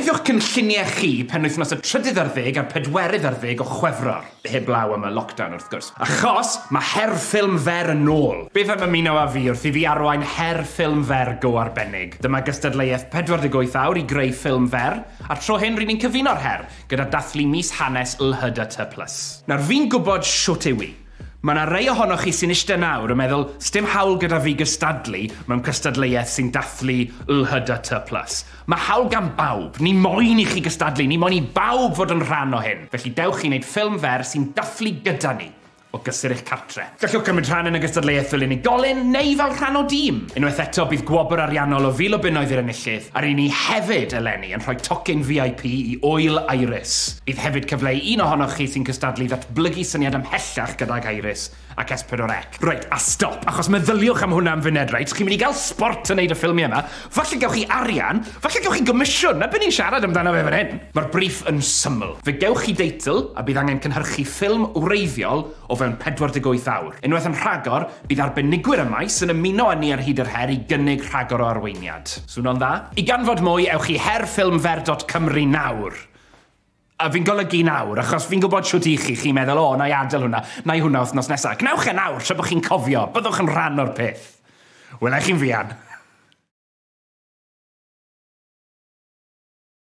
Beth yw'ch cynlluniau chi pen wythnos y 30 a'r 40 o Chwefror? Heblaw am y lockdown wrth gwrs. Achos mae her ffilm fer yn ôl. Beth am ymuno â fi wrth i fi arwain her ffilm fer go arbennig? Dyma gystadleuaeth 48 awr i greu ffilm fer, a tro hyn rydyn ni'n cyfuno'r her gyda dathlu mis hanes LHDT+. Nawr fi'n gwybod siwt yw i. Mae yna rei ohonoch chi sy'n eistedd nawr yn meddwl sdim hawl gyda fi gystadlu mewn cystadleuaeth sy'n dathlu LHDT+. Mae hawl gan bawb. Ni moyn i chi gystadlu, ni moyn i bawb fod yn rhan o hyn. Felly dewch i wneud ffilm fer sy'n dathlu gyda ni o gysur eich cartre. Gallwch gymryd rhan yn y gystadleuaeth fel unigolyn neu fel rhan o dîm. Unwaith eto bydd gwobr ariannol o 1,000 o bunnoedd i'r enillydd, a rydyn ni hefyd eleni yn rhoi tocyn VIP i Oil Iris. Bydd hefyd cyfle i un ohonoch chi sy'n cystadlu ddatblygu syniad ymhellach gydag Iris ac S4C. Reit, a stop, achos meddyliwch am hwnna am funed, reit? Chi'n mynd i gael sport yn neud y ffilmiau yma. Falle gewch chi arian, falle gewch chi gomisiwn, a byd ni'n siarad amdano fe fan hyn. Mae'r brief yn syml. Fe gewch chi deitl, a bydd angen cynhyrchu ffilm wreiddiol o fewn 48 awr. Unwaith yn rhagor, bydd arbenigwyr y maes yn ymuno â ni ar hyd yr her i gynnig rhagor o arweiniad. Swno'n dda? I ganfod mwy, ewch i herffilmfer.cymru nawr. A fi'n golygu nawr, achos fi'n gwybod siwt i chi'n meddwl, o, na i adael hwnna, na i hwnna wythnos nesaf. Gnewch e nawr, tra bod chi'n cofio, byddwch yn rhan o'r peth. Welai chi'n fian.